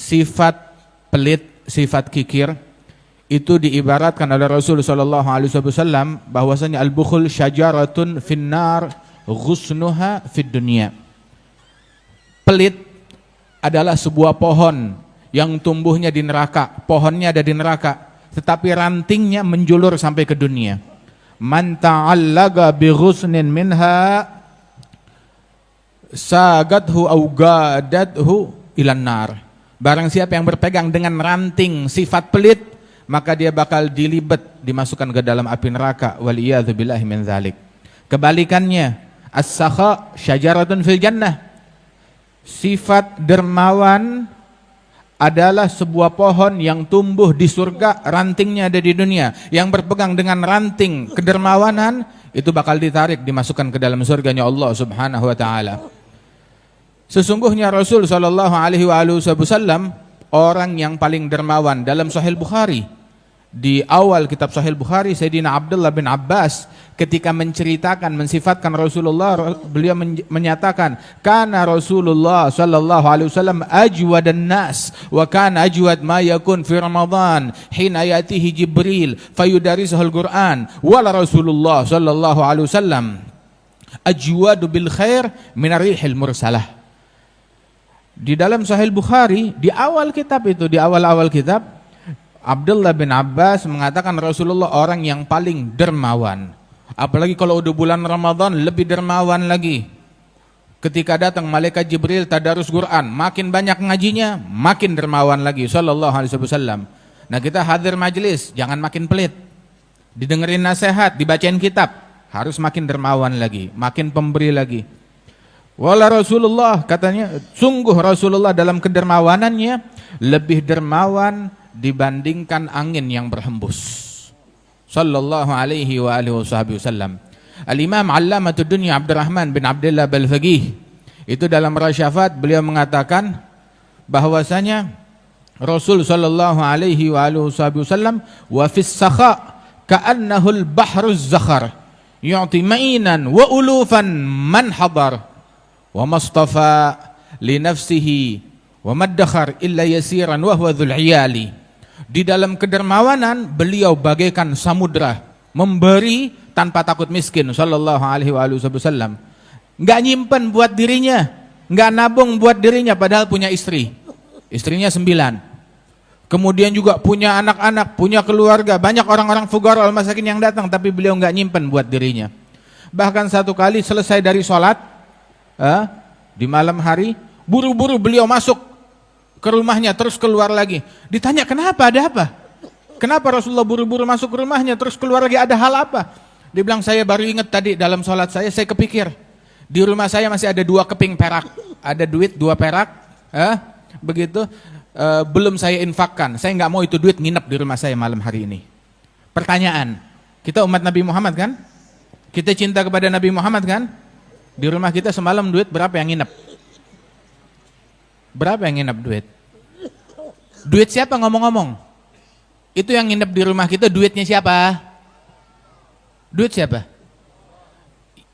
sifat pelit, sifat kikir itu diibaratkan oleh Rasul sallallahu alaihi wasallam bahwasanya al-bukhul syajaratun finnar ghusnuha fid dunya. Pelit adalah sebuah pohon yang tumbuhnya di neraka, pohonnya ada di neraka, tetapi rantingnya menjulur sampai ke dunia. Man ta'allaga bi ghusnin minha sagathu aw gadathu ilan nar. Barang siapa yang berpegang dengan ranting sifat pelit, maka dia bakal dilibet, dimasukkan ke dalam api neraka. Waliyadzu billahi min dzalik. Kebalikannya, as-sakha syajaratun fil jannah. Sifat dermawan adalah sebuah pohon yang tumbuh di surga, rantingnya ada di dunia. Yang berpegang dengan ranting kedermawanan itu bakal ditarik, dimasukkan ke dalam surganya Allah Subhanahu wa taala. Sesungguhnya Rasul sallallahu alaihi wasallam orang yang paling dermawan. Dalam Sahih Bukhari, di awal kitab Sahih Bukhari, Sayyidina Abdullah bin Abbas ketika menceritakan, mensifatkan Rasulullah, beliau menyatakan, kana Rasulullah sallallahu alaihi wasallam ajwadan nas wa kana ajwad ma yakun fi Ramadan hina yatihi Jibril fayudarisuhul Quran wala Rasulullah sallallahu alaihi wasallam ajwadu bil khair min rihil mursalah. Di dalam Sahih Bukhari, di awal kitab itu, di awal-awal kitab, Abdullah bin Abbas mengatakan Rasulullah orang yang paling dermawan. Apalagi kalau udah bulan Ramadan lebih dermawan lagi. Ketika datang malaikat Jibril tadarus Quran, makin banyak ngajinya, makin dermawan lagi sallallahu alaihi wasallam. Nah, kita hadir majelis, jangan makin pelit. Didengerin nasihat, dibacain kitab, harus makin dermawan lagi, makin pemberi lagi. Wala Rasulullah, katanya sungguh Rasulullah dalam kedermawanannya lebih dermawan dibandingkan angin yang berhembus sallallahu alaihi wa alihi wasallam. Al-Imam Allamatud Dunya Abdurrahman bin Abdullah Al-Faqih itu dalam Rasyafat beliau mengatakan bahwasanya Rasul sallallahu alaihi wa alihi wasallam wa fis sakha ka'annahu al-bahruz zakhar yu'ti ma'inan wa ulufan man hadar wa mastafa li nafsihi wa maddakhar illa yasiran wa huwa dzul iyali. Di dalam kedermawanan beliau bagaikan samudra, memberi tanpa takut miskin sallallahu alaihi wasallam. Enggak nyimpen buat dirinya, enggak nabung buat dirinya, padahal punya istri. Istrinya 9. Kemudian juga punya anak-anak, punya keluarga, banyak orang-orang fuqara al-masakin yang datang, tapi beliau enggak nyimpen buat dirinya. Bahkan satu kali selesai dari sholat di malam hari, buru-buru beliau masuk ke rumahnya, terus keluar lagi. Ditanya, kenapa, ada apa? Kenapa Rasulullah buru-buru masuk ke rumahnya terus keluar lagi, ada hal apa? Dia bilang, saya baru ingat tadi dalam sholat saya kepikir di rumah saya masih ada 2 keping perak, ada duit 2 perak, begitu, belum saya infakkan. Saya nggak mau itu duit nginep di rumah saya malam hari ini. Pertanyaan, kita umat Nabi Muhammad kan? Kita cinta kepada Nabi Muhammad kan? Di rumah kita semalam duit berapa yang nginep? Berapa yang nginep duit? Duit siapa ngomong-ngomong? Itu yang nginep di rumah kita duitnya siapa? Duit siapa?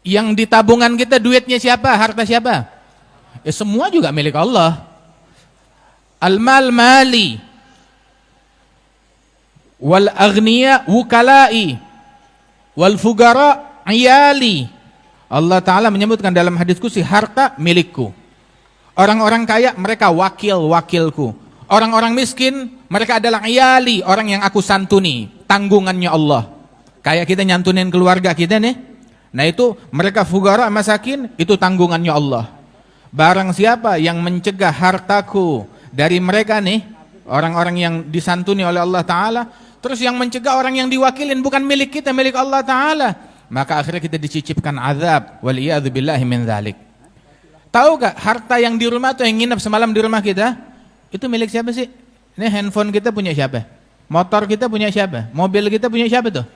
Yang di tabungan kita duitnya siapa? Harta siapa? Ya semua juga milik Allah. Al-mal mali wal aghniya wukalai wal fugara iyali. Allah Ta'ala menyebutkan dalam hadis qudsi, harta milikku. Orang-orang kaya mereka wakil-wakilku. Orang-orang miskin mereka adalah iyali, orang yang aku santuni, tanggungannya Allah. Kayak kita nyantunin keluarga kita nih. Nah itu mereka fugara masakin, itu tanggungannya Allah. Barang siapa yang mencegah hartaku dari mereka nih, orang-orang yang disantuni oleh Allah Ta'ala, terus yang mencegah orang yang diwakilin bukan milik kita, milik Allah Ta'ala, maka akhirnya kita dicicipkan azab. Waliyadzu billahi min dzalik. Tahu gak harta yang di rumah tuh, yang nginep semalam di rumah kita, itu milik siapa sih? Ini handphone kita punya siapa? Motor kita punya siapa? Mobil kita punya siapa tuh?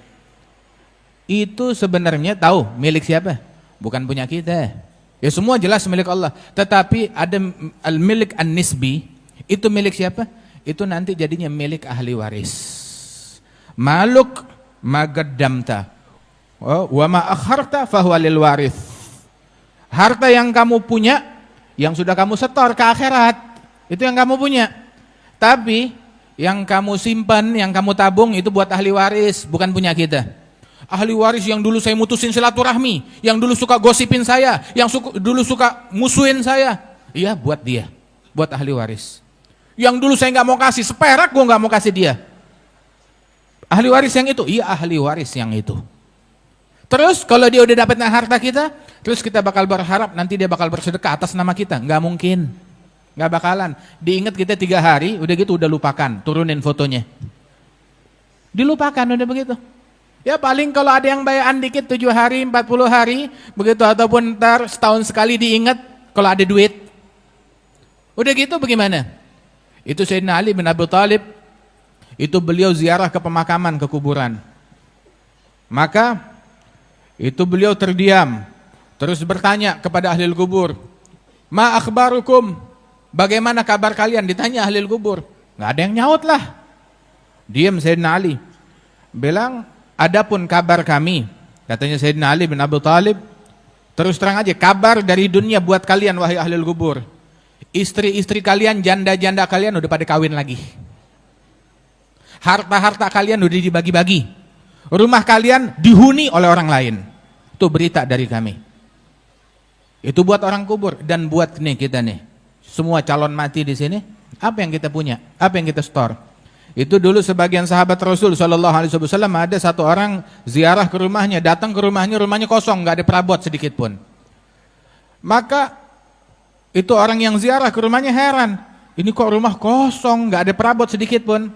Itu sebenarnya tahu milik siapa? Bukan punya kita. Ya semua jelas milik Allah. Tetapi ada al-milik an-nisbi, itu milik siapa? Itu nanti jadinya milik ahli waris. Maluk ma qaddamta wa ma akharta fahuwa lil waris. Harta yang kamu punya, yang sudah kamu setor ke akhirat, itu yang kamu punya. Tapi yang kamu simpan, yang kamu tabung itu buat ahli waris, bukan punya kita. Ahli waris yang dulu saya mutusin silaturahmi, yang dulu suka gosipin saya, yang dulu suka musuhin saya, iya buat dia, buat ahli waris. Yang dulu saya nggak mau kasih, seperak gue nggak mau kasih dia. Ahli waris yang itu, iya ahli waris yang itu. Terus kalau dia udah dapat harta kita, terus kita bakal berharap nanti dia bakal bersedekah atas nama kita, nggak mungkin. Nggak bakalan. Diingat kita 3 hari, udah gitu udah lupakan, turunin fotonya. Dilupakan udah begitu. Ya paling kalau ada yang bayaan dikit 7 hari, 40 hari, begitu ataupun ntar setahun sekali diingat kalau ada duit. Udah gitu bagaimana? Itu Sayyidina Ali bin Abi Thalib, itu beliau ziarah ke pemakaman, ke kuburan. Maka itu beliau terdiam, terus bertanya kepada ahli kubur, "Ma akhbarukum?" Bagaimana kabar kalian? Ditanya ahli kubur. Nggak ada yang nyaut lah. Diam Sayyidina Ali. Bilang, adapun kabar kami, katanya Sayyidina Ali bin Abi Thalib, terus terang aja, kabar dari dunia buat kalian wahai ahli kubur. Istri-istri kalian, janda-janda kalian udah pada kawin lagi. Harta-harta kalian udah dibagi-bagi. Rumah kalian dihuni oleh orang lain. Itu berita dari kami. Itu buat orang kubur dan buat nih kita nih. Semua calon mati di sini, apa yang kita punya? Apa yang kita store? Itu dulu sebagian sahabat Rasul sallallahu alaihi wasallam ada satu orang ziarah ke rumahnya, datang ke rumahnya, rumahnya kosong, nggak ada perabot sedikit pun. Maka itu orang yang ziarah ke rumahnya heran, ini kok rumah kosong, nggak ada perabot sedikit pun.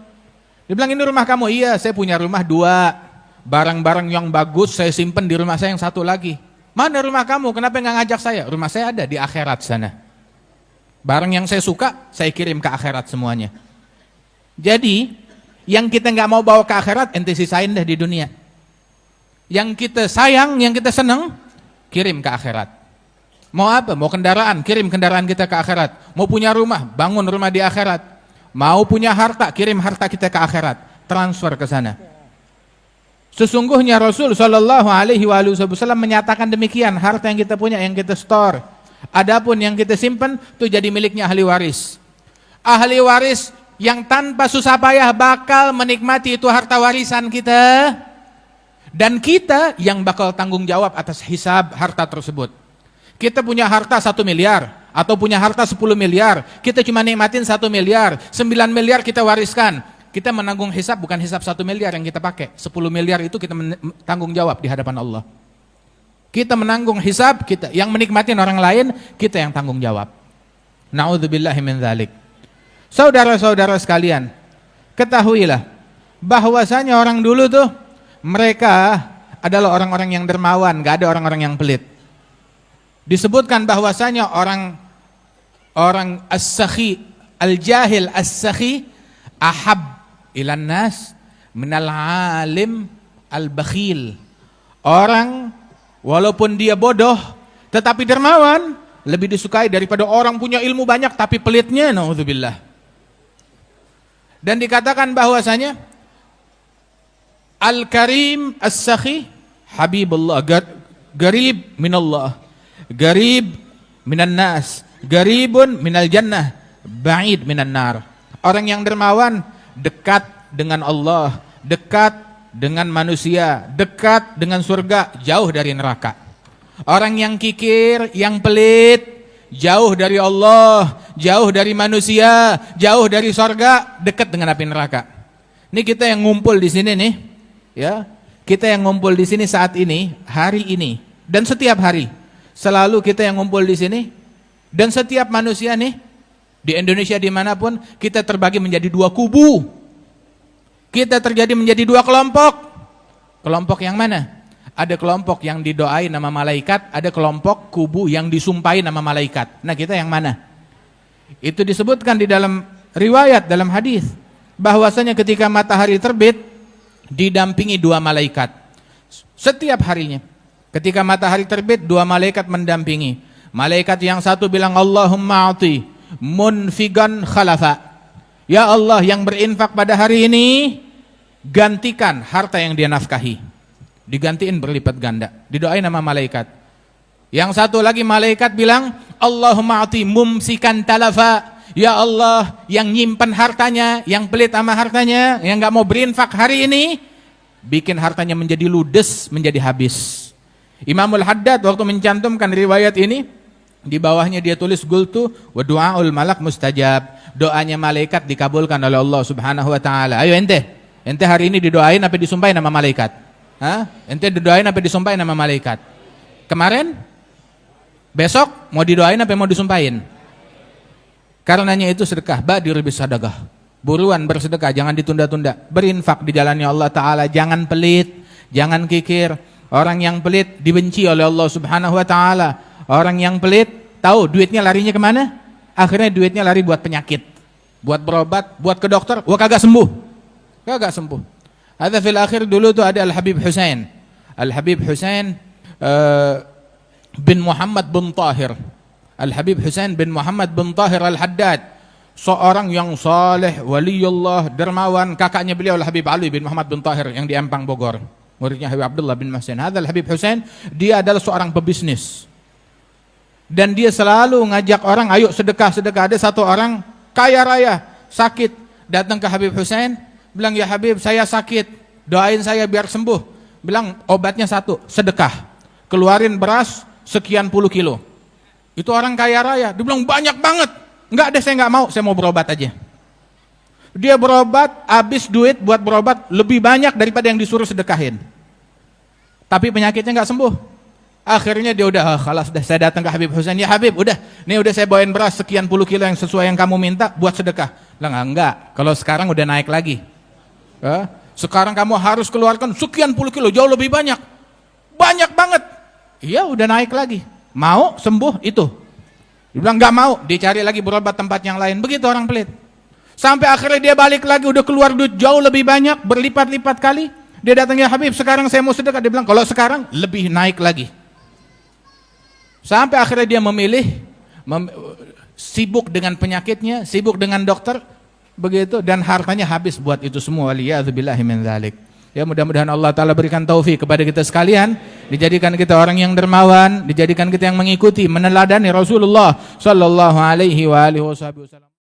Dia bilang, ini rumah kamu? Iya, saya punya rumah 2, barang-barang yang bagus saya simpen di rumah saya yang satu lagi. Mana rumah kamu? Kenapa nggak ngajak saya? Rumah saya ada di akhirat sana. Barang yang saya suka, saya kirim ke akhirat semuanya. Jadi, yang kita nggak mau bawa ke akhirat, ente sisain dah di dunia. Yang kita sayang, yang kita senang, kirim ke akhirat. Mau apa? Mau kendaraan, kirim kendaraan kita ke akhirat. Mau punya rumah, bangun rumah di akhirat. Mau punya harta, kirim harta kita ke akhirat. Transfer ke sana. Sesungguhnya Rasul Shallallahu Alaihi Wasallam menyatakan demikian, harta yang kita punya, yang kita store. Adapun yang kita simpan itu jadi miliknya ahli waris. Ahli waris yang tanpa susah payah bakal menikmati itu harta warisan kita, dan kita yang bakal tanggung jawab atas hisab harta tersebut. Kita punya harta 1 miliar atau punya harta 10 miliar, kita cuma nikmatin 1 miliar, 9 miliar kita wariskan. Kita menanggung hisab, bukan hisab 1 miliar yang kita pakai. 10 miliar itu kita tanggung jawab di hadapan Allah. Kita menanggung hisab, kita yang menikmatin orang lain, kita yang tanggung jawab. Na'udzubillahi min dzalik. Saudara-saudara sekalian, ketahuilah bahwasanya orang dulu tuh mereka adalah orang-orang yang dermawan, gak ada orang-orang yang pelit. Disebutkan bahwasanya orang as-sakhi, al-jahil as-sakhi ahab ilan nas minal alim al-bakhil. Orang walaupun dia bodoh tetapi dermawan lebih disukai daripada orang punya ilmu banyak tapi pelitnya, naudzubillah. Dan dikatakan bahwasanya al-karim as-sakhi habibullah, garib minallah, garib minan nas, garibun minal jannah, ba'id minan nar. Orang yang dermawan dekat dengan Allah, dekat dengan manusia, dekat dengan surga, jauh dari neraka. Orang yang kikir, yang pelit, jauh dari Allah, jauh dari manusia, jauh dari surga, dekat dengan api neraka. Ini kita yang ngumpul di sini nih, ya. Kita yang ngumpul di sini saat ini, hari ini, dan setiap hari. Selalu kita yang ngumpul di sini, dan setiap manusia nih, di Indonesia dimanapun, kita terbagi menjadi 2 kubu. Kita terjadi menjadi 2 kelompok. Kelompok yang mana? Ada kelompok yang didoain nama malaikat, ada kelompok kubu yang disumpahin nama malaikat. Nah, kita yang mana? Itu disebutkan di dalam riwayat, dalam hadis, bahwasanya ketika matahari terbit didampingi 2 malaikat. Setiap harinya. Ketika matahari terbit, 2 malaikat mendampingi. Malaikat yang satu bilang, Allahumma a'ti munfigan khalafa. Ya Allah, yang berinfak pada hari ini, gantikan harta yang dia nafkahi. Digantiin berlipat ganda. Didoain nama malaikat. Yang satu lagi malaikat bilang, Allahumma a'ti mumsikan talafa. ya Allah, yang nyimpen hartanya, yang pelit sama hartanya, yang nggak mau berinfak hari ini, bikin hartanya menjadi ludes, menjadi habis. Imamul Haddad waktu mencantumkan riwayat ini, di bawahnya dia tulis gultu wa du'aul malak mustajab. Doanya malaikat dikabulkan oleh Allah Subhanahu wa taala. Ayo ente hari ini didoain apa disumpahin sama malaikat? Hah? Ente didoain apa disumpahin sama malaikat? Kemarin? Besok mau didoain apa mau disumpahin? Karenanya itu sedekah, badir bis sadaqah. Buruan bersedekah, jangan ditunda-tunda. Berinfak di jalannya Allah taala, jangan pelit, jangan kikir. Orang yang pelit dibenci oleh Allah Subhanahu wa taala. Orang yang pelit tahu duitnya larinya kemana? Akhirnya duitnya lari buat penyakit, buat berobat, buat ke dokter, wah kagak sembuh. Kagak sembuh. Ada fil akhir dulu tuh ada Al-Habib Husain. Al-Habib Husain bin Muhammad bin Tahir. Al-Habib Husain bin Muhammad bin Tahir Al-Haddad. Seorang yang saleh, waliullah, dermawan. Kakaknya beliau Al-Habib Ali bin Muhammad bin Tahir yang di Empang Bogor. Muridnya Habib Abdullah bin Mahsin. Hadal Habib Husain, dia adalah seorang pebisnis. Dan dia selalu ngajak orang, ayo sedekah-sedekah. Ada satu orang kaya raya, sakit, datang ke Habib Husain, bilang, ya Habib, saya sakit, doain saya biar sembuh. Bilang, obatnya satu, sedekah. Keluarin beras sekian puluh kilo. Itu orang kaya raya. Dia bilang, banyak banget. Enggak deh, saya enggak mau, saya mau berobat aja. Dia berobat, habis duit buat berobat lebih banyak daripada yang disuruh sedekahin. Tapi penyakitnya enggak sembuh. Akhirnya dia udah, khalas, saya datang ke Habib Husain, ya Habib, udah saya bawain beras sekian puluh kilo yang sesuai yang kamu minta buat sedekah. Bilang, enggak, kalau sekarang udah naik lagi. Sekarang kamu harus keluarkan sekian puluh kilo, jauh lebih banyak. Banyak banget. Iya, udah naik lagi. Mau sembuh itu. Dia bilang, enggak mau, dicari lagi berobat tempat yang lain. Begitu orang pelit. Sampai akhirnya dia balik lagi, udah keluar duit jauh lebih banyak, berlipat-lipat kali. Dia datang, ya Habib, sekarang saya mau sedekah. Dia bilang, kalau sekarang lebih naik lagi. Sampai akhirnya dia memilih sibuk dengan penyakitnya, sibuk dengan dokter, begitu, dan hartanya habis buat itu semua. Waliyadzubillahi min dzalik. Ya, mudah-mudahan Allah Ta'ala berikan taufik kepada kita sekalian, dijadikan kita orang yang dermawan, dijadikan kita yang mengikuti, meneladani Rasulullah sallallahu alaihi wa alihi wasallam.